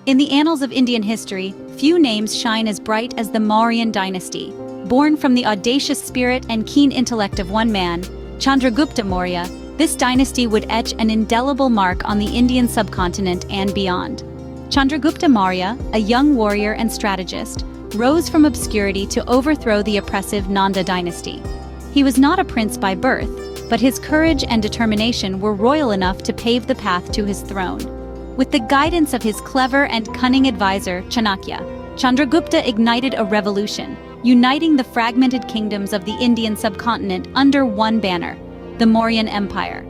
In the annals of Indian history, few names shine as bright as the Mauryan dynasty. Born from the audacious spirit and keen intellect of one man, Chandragupta Maurya, this dynasty would etch an indelible mark on the Indian subcontinent and beyond. Chandragupta Maurya, a young warrior and strategist, rose from obscurity to overthrow the oppressive Nanda dynasty. He was not a prince by birth, but his courage and determination were royal enough to pave the path to his throne. With the guidance of his clever and cunning advisor, Chanakya, Chandragupta ignited a revolution, uniting the fragmented kingdoms of the Indian subcontinent under one banner, the Mauryan Empire.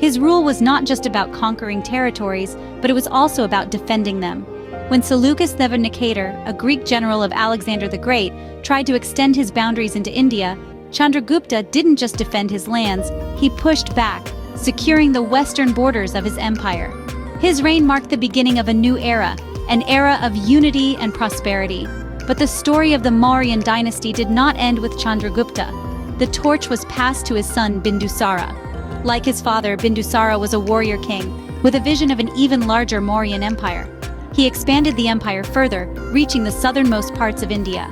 His rule was not just about conquering territories, but it was also about defending them. When Seleucus Nicator, a Greek general of Alexander the Great, tried to extend his boundaries into India, Chandragupta didn't just defend his lands, he pushed back, securing the western borders of his empire. His reign marked the beginning of a new era, an era of unity and prosperity. But the story of the Mauryan dynasty did not end with Chandragupta. The torch was passed to his son Bindusara. Like his father, Bindusara was a warrior king, with a vision of an even larger Mauryan empire. He expanded the empire further, reaching the southernmost parts of India.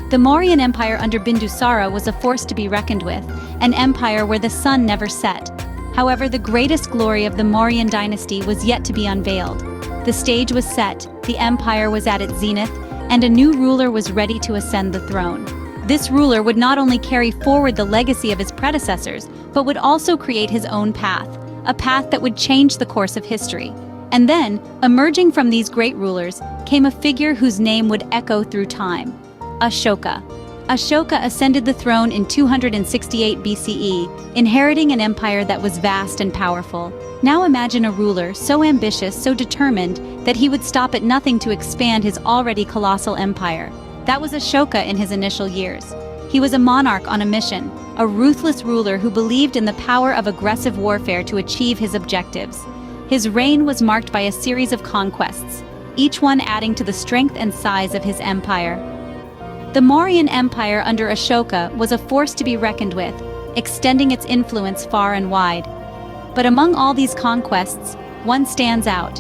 The Mauryan Empire under Bindusara was a force to be reckoned with, an empire where the sun never set. However, the greatest glory of the Mauryan dynasty was yet to be unveiled. The stage was set, the empire was at its zenith, and a new ruler was ready to ascend the throne. This ruler would not only carry forward the legacy of his predecessors, but would also create his own path, a path that would change the course of history. And then, emerging from these great rulers, came a figure whose name would echo through time: Ashoka. Ashoka ascended the throne in 268 BCE, inheriting an empire that was vast and powerful. Now imagine a ruler so ambitious, so determined, that he would stop at nothing to expand his already colossal empire. That was Ashoka in his initial years. He was a monarch on a mission, a ruthless ruler who believed in the power of aggressive warfare to achieve his objectives. His reign was marked by a series of conquests, each one adding to the strength and size of his empire. The Mauryan Empire under Ashoka was a force to be reckoned with, extending its influence far and wide. But among all these conquests, one stands out: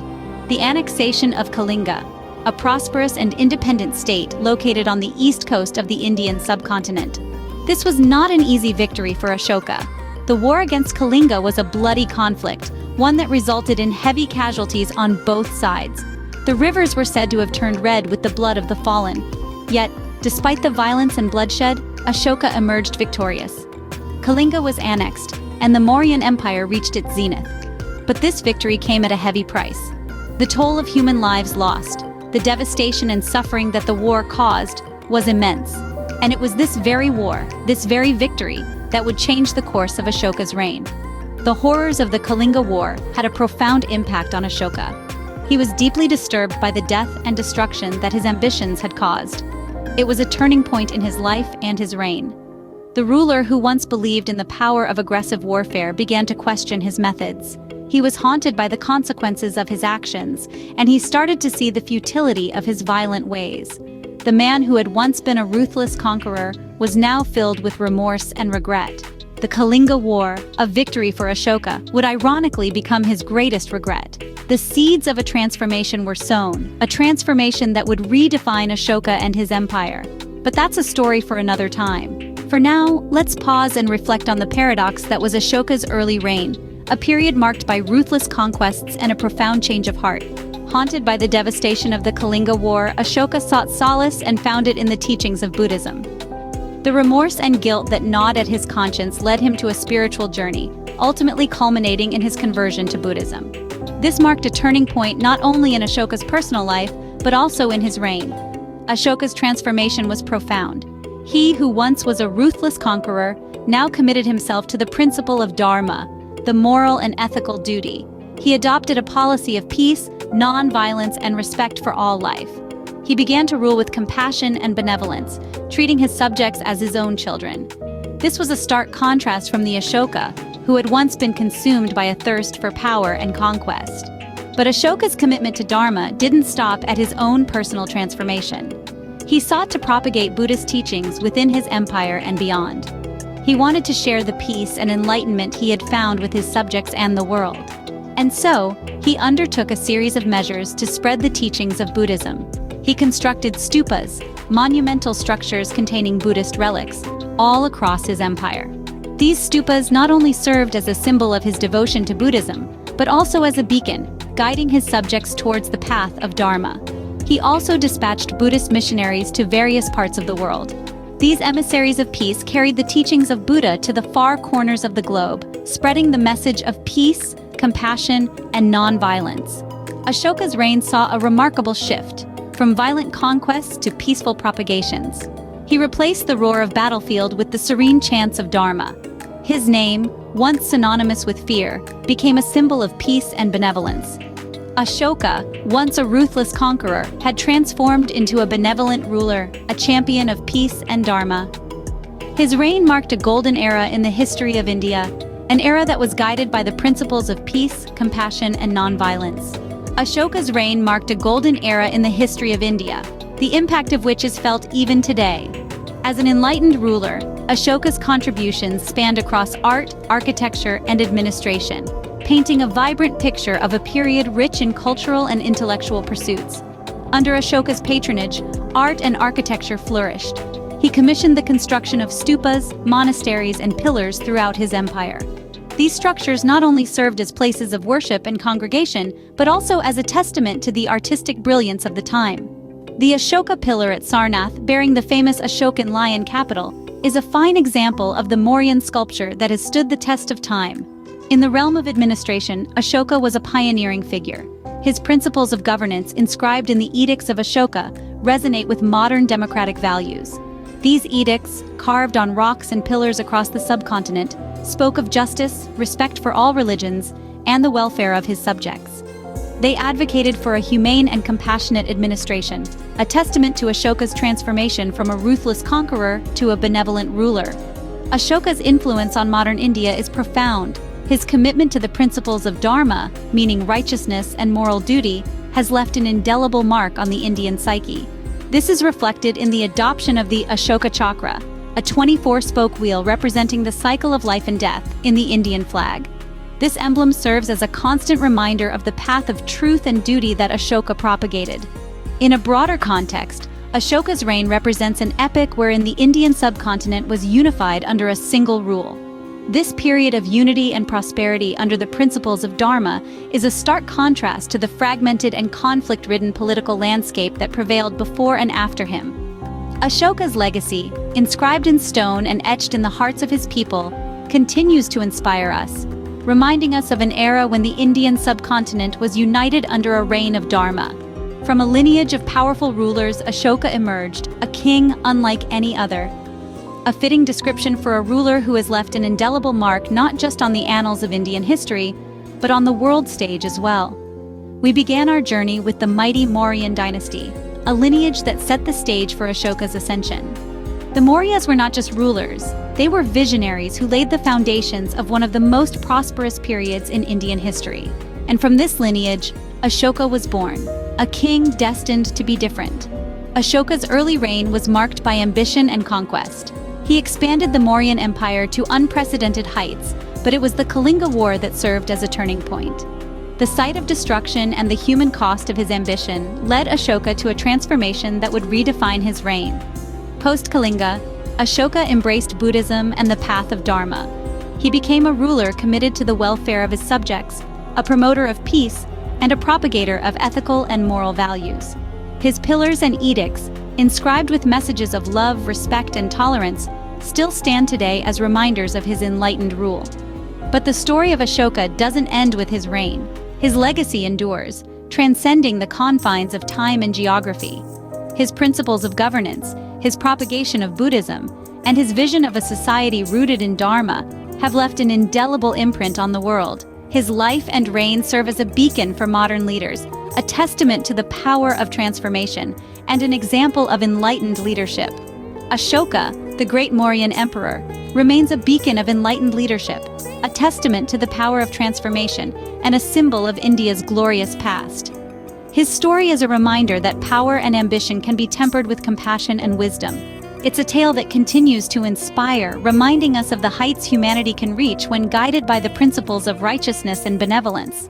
the annexation of Kalinga, a prosperous and independent state located on the east coast of the Indian subcontinent. This was not an easy victory for Ashoka. The war against Kalinga was a bloody conflict, one that resulted in heavy casualties on both sides. The rivers were said to have turned red with the blood of the fallen. Yet, despite the violence and bloodshed, Ashoka emerged victorious. Kalinga was annexed, and the Mauryan Empire reached its zenith. But this victory came at a heavy price. The toll of human lives lost, the devastation and suffering that the war caused, was immense. And it was this very war, this very victory, that would change the course of Ashoka's reign. The horrors of the Kalinga War had a profound impact on Ashoka. He was deeply disturbed by the death and destruction that his ambitions had caused. It was a turning point in his life and his reign. The ruler who once believed in the power of aggressive warfare began to question his methods. He was haunted by the consequences of his actions, and he started to see the futility of his violent ways. The man who had once been a ruthless conqueror was now filled with remorse and regret. The Kalinga War, a victory for Ashoka, would ironically become his greatest regret. The seeds of a transformation were sown, a transformation that would redefine Ashoka and his empire. But that's a story for another time. For now, let's pause and reflect on the paradox that was Ashoka's early reign, a period marked by ruthless conquests and a profound change of heart. Haunted by the devastation of the Kalinga War, Ashoka sought solace and found it in the teachings of Buddhism. The remorse and guilt that gnawed at his conscience led him to a spiritual journey, ultimately culminating in his conversion to Buddhism. This marked a turning point not only in Ashoka's personal life, but also in his reign. Ashoka's transformation was profound. He who once was a ruthless conqueror now committed himself to the principle of dharma, the moral and ethical duty. He adopted a policy of peace, non-violence, and respect for all life. He began to rule with compassion and benevolence, treating his subjects as his own children. This was a stark contrast from the Ashoka, who had once been consumed by a thirst for power and conquest. But Ashoka's commitment to Dharma didn't stop at his own personal transformation. He sought to propagate Buddhist teachings within his empire and beyond. He wanted to share the peace and enlightenment he had found with his subjects and the world. And so, he undertook a series of measures to spread the teachings of Buddhism. He constructed stupas, monumental structures containing Buddhist relics, all across his empire. These stupas not only served as a symbol of his devotion to Buddhism, but also as a beacon, guiding his subjects towards the path of Dharma. He also dispatched Buddhist missionaries to various parts of the world. These emissaries of peace carried the teachings of Buddha to the far corners of the globe, spreading the message of peace, compassion, and non-violence. Ashoka's reign saw a remarkable shift, from violent conquests to peaceful propagations. He replaced the roar of battlefield with the serene chants of Dharma. His name, once synonymous with fear, became a symbol of peace and benevolence. Ashoka, once a ruthless conqueror, had transformed into a benevolent ruler, a champion of peace and Dharma. His reign marked a golden era in the history of India, an era that was guided by the principles of peace, compassion, and non-violence. Ashoka's reign marked a golden era in the history of India, the impact of which is felt even today. As an enlightened ruler, Ashoka's contributions spanned across art, architecture, and administration, painting a vibrant picture of a period rich in cultural and intellectual pursuits. Under Ashoka's patronage, art and architecture flourished. He commissioned the construction of stupas, monasteries, and pillars throughout his empire. These structures not only served as places of worship and congregation, but also as a testament to the artistic brilliance of the time. The Ashoka pillar at Sarnath, bearing the famous Ashokan lion capital, is a fine example of the Mauryan sculpture that has stood the test of time. In the realm of administration, Ashoka was a pioneering figure. His principles of governance, inscribed in the Edicts of Ashoka, resonate with modern democratic values. These edicts, carved on rocks and pillars across the subcontinent, spoke of justice, respect for all religions, and the welfare of his subjects. They advocated for a humane and compassionate administration, a testament to Ashoka's transformation from a ruthless conqueror to a benevolent ruler. Ashoka's influence on modern India is profound. His commitment to the principles of Dharma, meaning righteousness and moral duty, has left an indelible mark on the Indian psyche. This is reflected in the adoption of the Ashoka Chakra, a 24-spoke wheel representing the cycle of life and death, in the Indian flag. This emblem serves as a constant reminder of the path of truth and duty that Ashoka propagated. In a broader context, Ashoka's reign represents an epoch wherein the Indian subcontinent was unified under a single rule. This period of unity and prosperity under the principles of Dharma is a stark contrast to the fragmented and conflict-ridden political landscape that prevailed before and after him. Ashoka's legacy, inscribed in stone and etched in the hearts of his people, continues to inspire us, reminding us of an era when the Indian subcontinent was united under a reign of Dharma. From a lineage of powerful rulers, Ashoka emerged, a king unlike any other. A fitting description for a ruler who has left an indelible mark not just on the annals of Indian history, but on the world stage as well. We began our journey with the mighty Mauryan Dynasty, a lineage that set the stage for Ashoka's ascension. The Mauryas were not just rulers, they were visionaries who laid the foundations of one of the most prosperous periods in Indian history. And from this lineage, Ashoka was born, a king destined to be different. Ashoka's early reign was marked by ambition and conquest. He expanded the Mauryan Empire to unprecedented heights, but it was the Kalinga War that served as a turning point. The sight of destruction and the human cost of his ambition led Ashoka to a transformation that would redefine his reign. Post-Kalinga, Ashoka embraced Buddhism and the path of Dharma. He became a ruler committed to the welfare of his subjects, a promoter of peace, and a propagator of ethical and moral values. His pillars and edicts, inscribed with messages of love, respect, and tolerance, still stand today as reminders of his enlightened rule. But the story of Ashoka doesn't end with his reign. His legacy endures, transcending the confines of time and geography. His principles of governance, his propagation of Buddhism, and his vision of a society rooted in Dharma have left an indelible imprint on the world. His life and reign serve as a beacon for modern leaders, a testament to the power of transformation, and an example of enlightened leadership. Ashoka, the great Mauryan emperor, remains a beacon of enlightened leadership, a testament to the power of transformation, and a symbol of India's glorious past. His story is a reminder that power and ambition can be tempered with compassion and wisdom. It's a tale that continues to inspire, reminding us of the heights humanity can reach when guided by the principles of righteousness and benevolence.